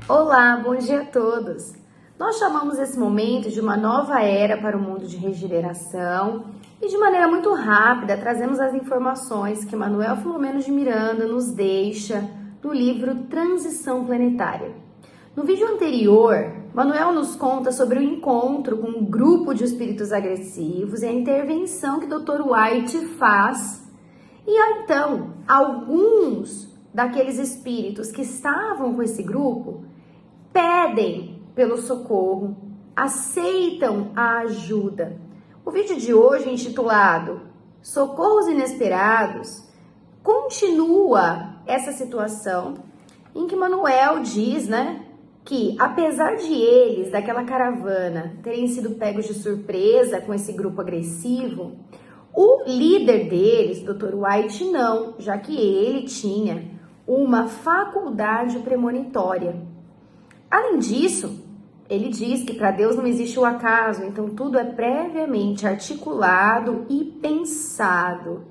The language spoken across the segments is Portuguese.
Olá, bom dia a todos! Nós chamamos esse momento de uma nova era para o mundo de regeneração e de maneira muito rápida trazemos as informações que Manuel Filomeno de Miranda nos deixa no livro Transição Planetária. No vídeo anterior, Manuel nos conta sobre o encontro com um grupo de espíritos agressivos e a intervenção que Dr. White faz. E então, alguns daqueles espíritos que estavam com esse grupo pedem pelo socorro, aceitam a ajuda. O vídeo de hoje, intitulado Socorros Inesperados, continua essa situação em que Manuel diz, que apesar de eles, daquela caravana, terem sido pegos de surpresa com esse grupo agressivo, o líder deles, Dr. White, não, já que ele tinha uma faculdade premonitória. Além disso, ele diz que para Deus não existe o acaso, então tudo é previamente articulado e pensado.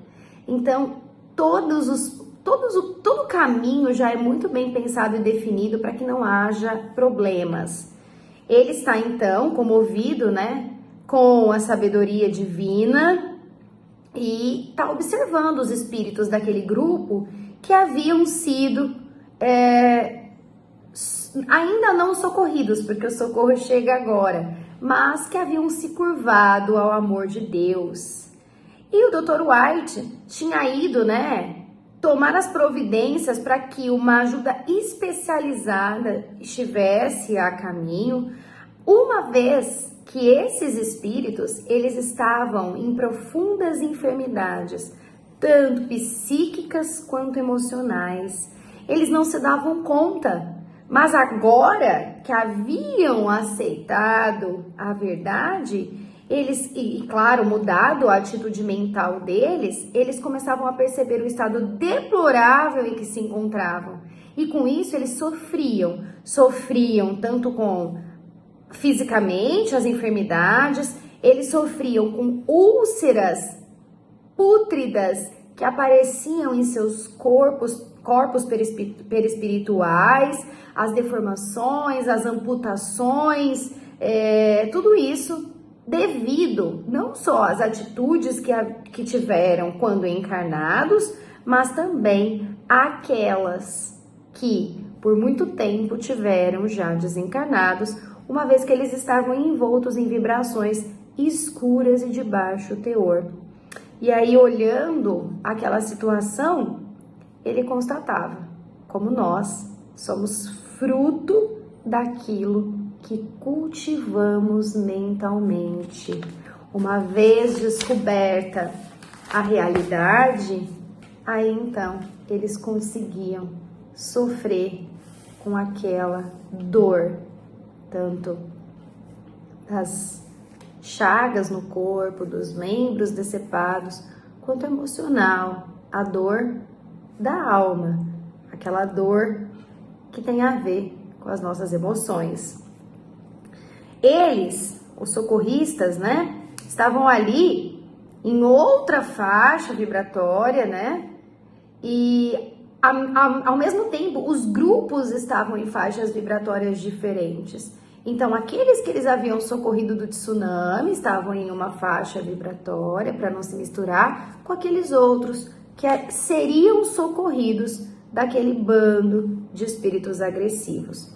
Então, todo o caminho já é muito bem pensado e definido para que não haja problemas. Ele está então comovido, com a sabedoria divina e está observando os espíritos daquele grupo que haviam sido ainda não socorridos, porque o socorro chega agora, mas que haviam se curvado ao amor de Deus. E o Dr. White tinha ido, tomar as providências para que uma ajuda especializada estivesse a caminho, uma vez que esses espíritos, eles estavam em profundas enfermidades, tanto psíquicas quanto emocionais. Eles não se davam conta. Mas agora que haviam aceitado a verdade, e claro, mudado a atitude mental deles, eles começavam a perceber o estado deplorável em que se encontravam. E com isso eles sofriam tanto com fisicamente as enfermidades, eles sofriam com úlceras pútridas que apareciam em seus corpos perispirituais, as deformações, as amputações, tudo isso devido não só às atitudes que tiveram quando encarnados, mas também àquelas que por muito tempo tiveram já desencarnados, uma vez que eles estavam envoltos em vibrações escuras e de baixo teor. E aí, olhando aquela situação, ele constatava como nós somos fruto daquilo que cultivamos mentalmente. Uma vez descoberta a realidade, aí então eles conseguiam sofrer com aquela dor, tanto das chagas no corpo, dos membros decepados, quanto emocional, a dor da alma, aquela dor que tem a ver com as nossas emoções. Eles, os socorristas, estavam ali em outra faixa vibratória, e ao mesmo tempo os grupos estavam em faixas vibratórias diferentes. Então, aqueles que eles haviam socorrido do tsunami estavam em uma faixa vibratória para não se misturar com aqueles outros que seriam socorridos daquele bando de espíritos agressivos.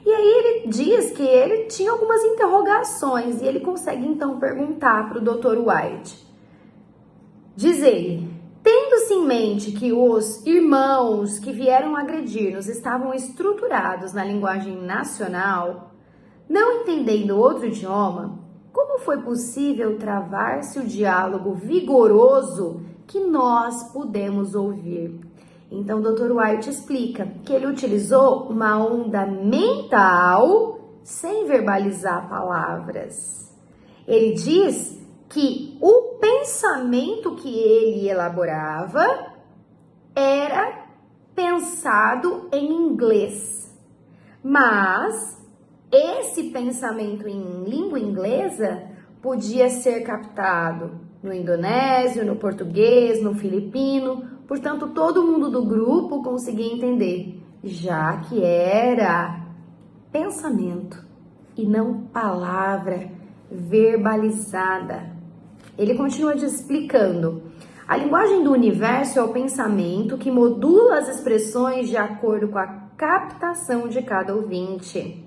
E aí ele diz que ele tinha algumas interrogações e ele consegue então perguntar para o Dr. White. Diz ele, tendo-se em mente que os irmãos que vieram agredir-nos estavam estruturados na linguagem nacional, não entendendo outro idioma, como foi possível travar-se o diálogo vigoroso que nós pudemos ouvir? Então, o Dr. White explica que ele utilizou uma onda mental sem verbalizar palavras. Ele diz que o pensamento que ele elaborava era pensado em inglês, mas esse pensamento em língua inglesa podia ser captado no indonésio, no português, no filipino, portanto todo mundo do grupo conseguia entender, já que era pensamento e não palavra verbalizada. Ele continua explicando. A linguagem do universo é o pensamento que modula as expressões de acordo com a captação de cada ouvinte.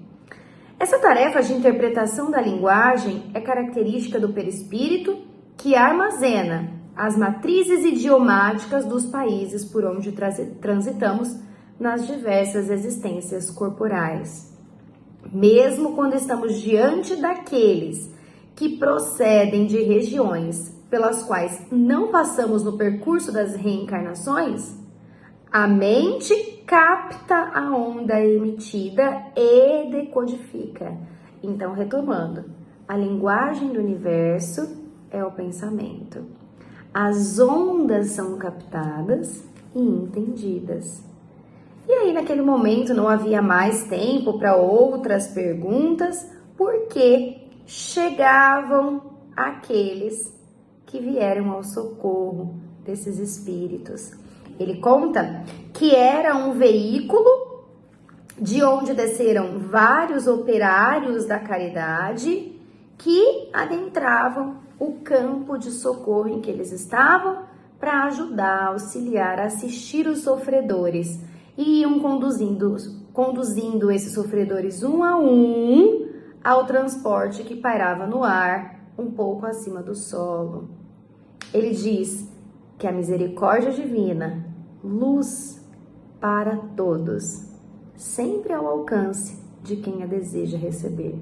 Essa tarefa de interpretação da linguagem é característica do perispírito, que armazena as matrizes idiomáticas dos países por onde transitamos nas diversas existências corporais. Mesmo quando estamos diante daqueles que procedem de regiões pelas quais não passamos no percurso das reencarnações, a mente capta a onda emitida e decodifica. Então, retomando, a linguagem do universo é o pensamento. As ondas são captadas e entendidas. E aí, naquele momento, não havia mais tempo para outras perguntas, porque chegavam aqueles que vieram ao socorro desses espíritos. Ele conta que era um veículo de onde desceram vários operários da caridade que adentravam o campo de socorro em que eles estavam para ajudar, auxiliar, assistir os sofredores. E iam conduzindo esses sofredores um a um ao transporte que pairava no ar, um pouco acima do solo. Ele diz que a misericórdia divina, luz para todos, sempre ao alcance de quem a deseja receber.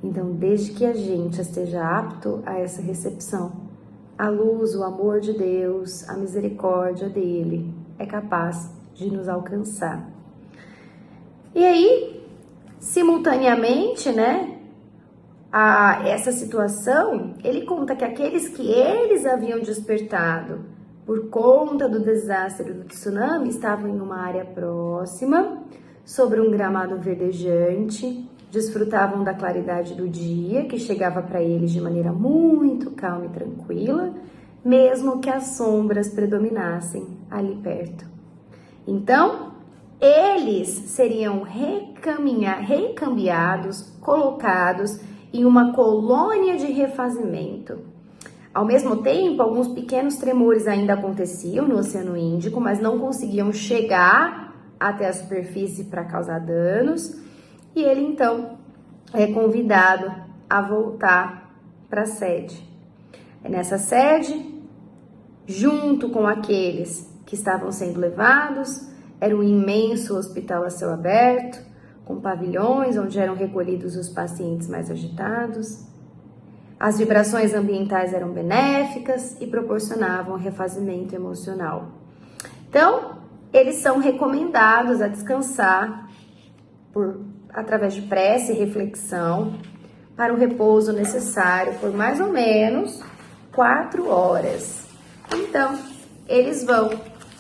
Então, desde que a gente esteja apto a essa recepção, a luz, o amor de Deus, a misericórdia dele é capaz de nos alcançar. E aí, simultaneamente, a essa situação, ele conta que aqueles que eles haviam despertado por conta do desastre do tsunami estavam em uma área próxima, sobre um gramado verdejante, desfrutavam da claridade do dia, que chegava para eles de maneira muito calma e tranquila, mesmo que as sombras predominassem ali perto. Então, eles seriam recambiados, colocados em uma colônia de refazimento. Ao mesmo tempo, alguns pequenos tremores ainda aconteciam no Oceano Índico, mas não conseguiam chegar até a superfície para causar danos. E ele, então, é convidado a voltar para a sede. Nessa sede, junto com aqueles que estavam sendo levados, era um imenso hospital a céu aberto, com pavilhões onde eram recolhidos os pacientes mais agitados. As vibrações ambientais eram benéficas e proporcionavam refazimento emocional. Então, eles são recomendados a descansar através de prece e reflexão para o repouso necessário por mais ou menos 4 horas. Então, eles vão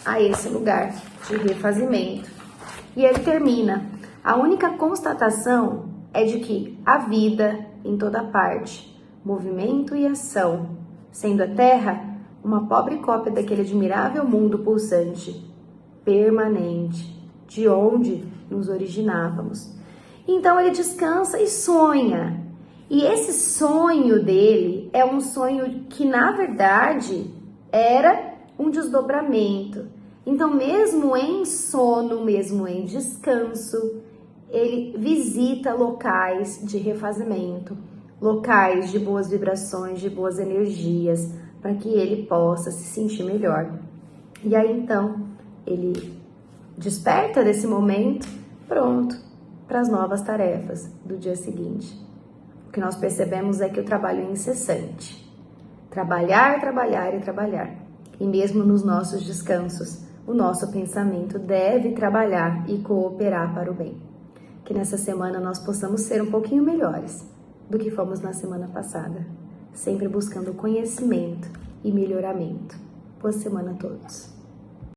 a esse lugar de refazimento. E ele termina. A única constatação é de que há vida em toda parte, movimento e ação, sendo a Terra uma pobre cópia daquele admirável mundo pulsante, permanente, de onde nos originávamos. Então ele descansa e sonha. E esse sonho dele é um sonho que, na verdade, era um desdobramento. Então, mesmo em sono, mesmo em descanso, ele visita locais de refazimento, locais de boas vibrações, de boas energias, para que ele possa se sentir melhor. E aí, então, ele desperta desse momento, pronto, para as novas tarefas do dia seguinte. O que nós percebemos é que o trabalho é incessante. Trabalhar, trabalhar e trabalhar. E mesmo nos nossos descansos, o nosso pensamento deve trabalhar e cooperar para o bem. Que nessa semana nós possamos ser um pouquinho melhores do que fomos na semana passada, sempre buscando conhecimento e melhoramento. Boa semana a todos!